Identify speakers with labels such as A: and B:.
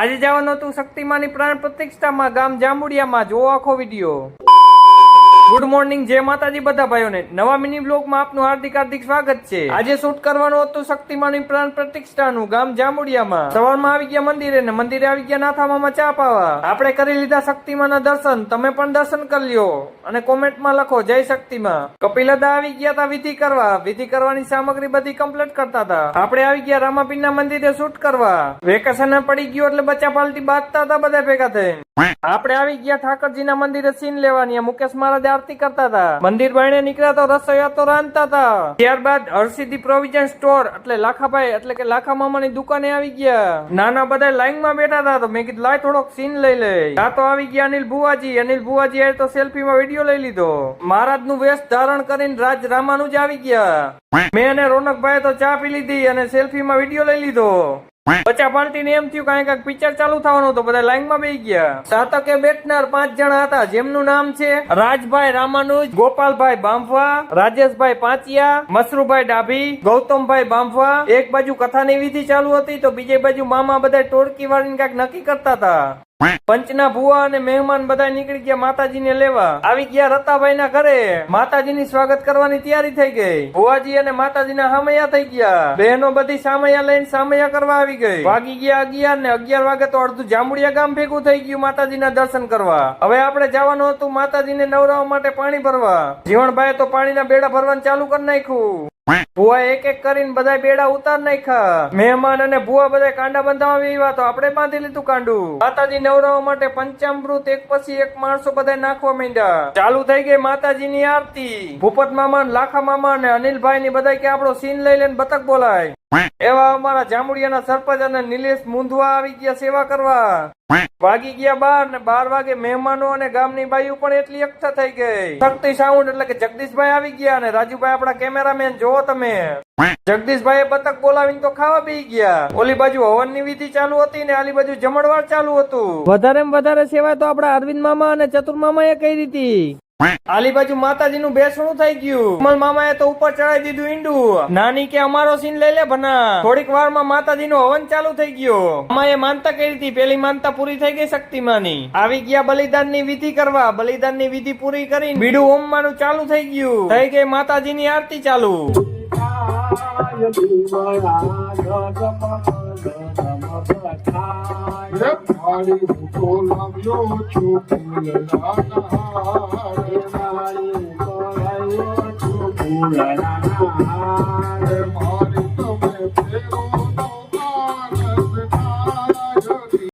A: આજે જવાનું હતું શક્તિમાની પ્રાણ પ્રતિષ્ઠામાં ગામ જાંબુડિયામાં. જોવો આખો વિડીયો. ગુડ મોર્નિંગ, જય માતાજી બધા ભાઈઓને. નવા મિની બ્લોગમાં આપનું હાર્દિક સ્વાગત છે. આજે શૂટ કરવાનું હતું શક્તિમાની પ્રાણ પ્રતિષ્ઠાનું ગામ જાંબુડિયામાં. સવારમાં આવી ગયા મંદિરે ને મંદિરે આવી ગયા નાથામાં ચા પાવા. આપણે કરી લીધા શક્તિમાના દર્શન. તમે પણ દર્શન કરી લ્યો અને કોમેન્ટમાં લખો જય શક્તિમાં. કપિલદા આવી ગયા હતા વિધિ કરવા. વિધિ કરવાની સામગ્રી બધી કમ્પ્લીટ કરતા હતા. આપણે આવી ગયા રામાપીરના મંદિરે શૂટ કરવા. વેકેશન પડી ગયું એટલે બચ્ચા પાલટી બાંધતા હતા બધા ભેગા થઈને. આપણે આવી ગયા ઠાકરજીના મંદિરે સીન લેવાની. મુકેશ મહારાજ આરતી કરતા હતા. મંદિર બાયણે નીકળ્યા તો રસોઈયા તો રાંધતા હતા. ત્યારબાદ હરસિદ્ધિ પ્રોવિઝન સ્ટોર એટલે લાખાભાઈ એટલે કે લાખા મામાની દુકાને આવી ગયા. નાના બધા લાઈન માં બેઠા હતા તો મેં કીધું લાય થોડોક સીન લઈ લે. આ તો આવી ગયા અનિલ ભુવાજી. અનિલ ભુવાજી એ તો સેલ્ફીમાં વિડીયો લઈ લીધો. મહારાજ નું વેશ ધારણ કરીને રાજ રામાનુજ આવી ગયા. મેં અને રોનકભાઈ તો ચા પી લીધી અને સેલ્ફીમાં વિડીયો લઈ લીધો. બચ્ચા પાર્ટી ને એમ થયું કઈક પિક્ચર ચાલુ થવાનું તો બધા લાઈન માં બેસી ગયા. સાતકે બેઠનાર 5 જણા હતા જેમનું નામ છે રાજભાઈ રામાનુજ, ગોપાલભાઈ બાંભવા, રાજેશભાઈ પાંચિયા, મસરૂભાઈ ડાભી, ગૌતમભાઈ બાંભવા. એક બાજુ કથાની વિધિ ચાલુ હતી તો બીજી બાજુ મામા બધા ટોળકી વાળીને કઈક નક્કી કરતા હતા. પંચના ભુવા અને મહેમાન બધા નીકળી ગયા માતાજીને લેવા. આવી ગયા રતાભાઈ ના ઘરે. માતાજીની સ્વાગત કરવાની તૈયારી થઈ ગઈ. ભુવાજી અને માતાજીના સામૈયા થઈ ગયા. બહેનો બધી સામૈયા લઈને સામૈયા કરવા આવી ગઈ. વાગી ગયા 11 ને 11 વાગે તો અડધું જાંબુડિયા ગામ ભેગું થઈ ગયું માતાજીના દર્શન કરવા. હવે આપણે જવાનું હતું માતાજીને નવરાવવા માટે પાણી ભરવા. જીવણભાઈ તો પાણીના બેડા ભરવાનું ચાલુ કરી નાખ્યું. ભુવા એક એક કરીને બધા બેડા ઉતાર નાખ્યા. મહેમાન અને ભુવા બધા કાંડા બંધાવા આવ્યા તો આપણે બાંધી લીધું કાંડું. માતાજી નવરાવવા માટે પંચામૃત એક પછી એક માણસો બધા નાખવા માંડ્યા. ચાલુ થઈ ગઈ માતાજીની આરતી. ભૂપત મામા, લાખા મામા અને અનિલભાઈ ની બધા કે આપણો સીન લઈ લઈને બતક બોલાય. એવા અમારા જાંબુડિયાના સરપંચ અને નિલેશ મુંધવા આવી ગયા સેવા કરવા. વાગી ગયા 12 ને 12 વાગે મહેમાનો અને ગામની બાઈઓ પણ એટલી એકઠા થઈ ગઈ. શક્તિ સાઉન્ડ એટલે કે જગદીશભાઈ આવી ગયા અને રાજુભાઈ આપણા કેમેરામેન. જોવો તમે, જગદીશભાઈ બતક બોલાવીને તો ખાવા બેસી ગયા. ઓલી બાજુ હવનની વિધિ ચાલુ હતી ને આલી બાજુ જમણવાર ચાલુ હતું. વધારે વધારે સેવા તો આપડા અરવિંદ મામા અને ચતુર મામા એ કરી હતી. આલી બાજુ માતાજી નું બેસણું થઈ ગયું. કમલ મામા એ તો ઉપર ચડાવી દીધું ઈંડું. નાની કે અમારો સીન લઈ લે ભના. થોડીક વાર માં માતાજી નું હવન ચાલુ થઈ ગયો. અમાએ માનતા કરી હતી. પેલી માનતા પૂરી થઈ ગઈ શક્તિમાની. આવી ગયા બલિદાન ની વિધિ કરવા. બલિદાન ની વિધિ પૂરી કરીને બીડું ઓમવાનું ચાલુ થઈ ગયું. થઈ ગઈ માતાજી ની આરતી ચાલુ.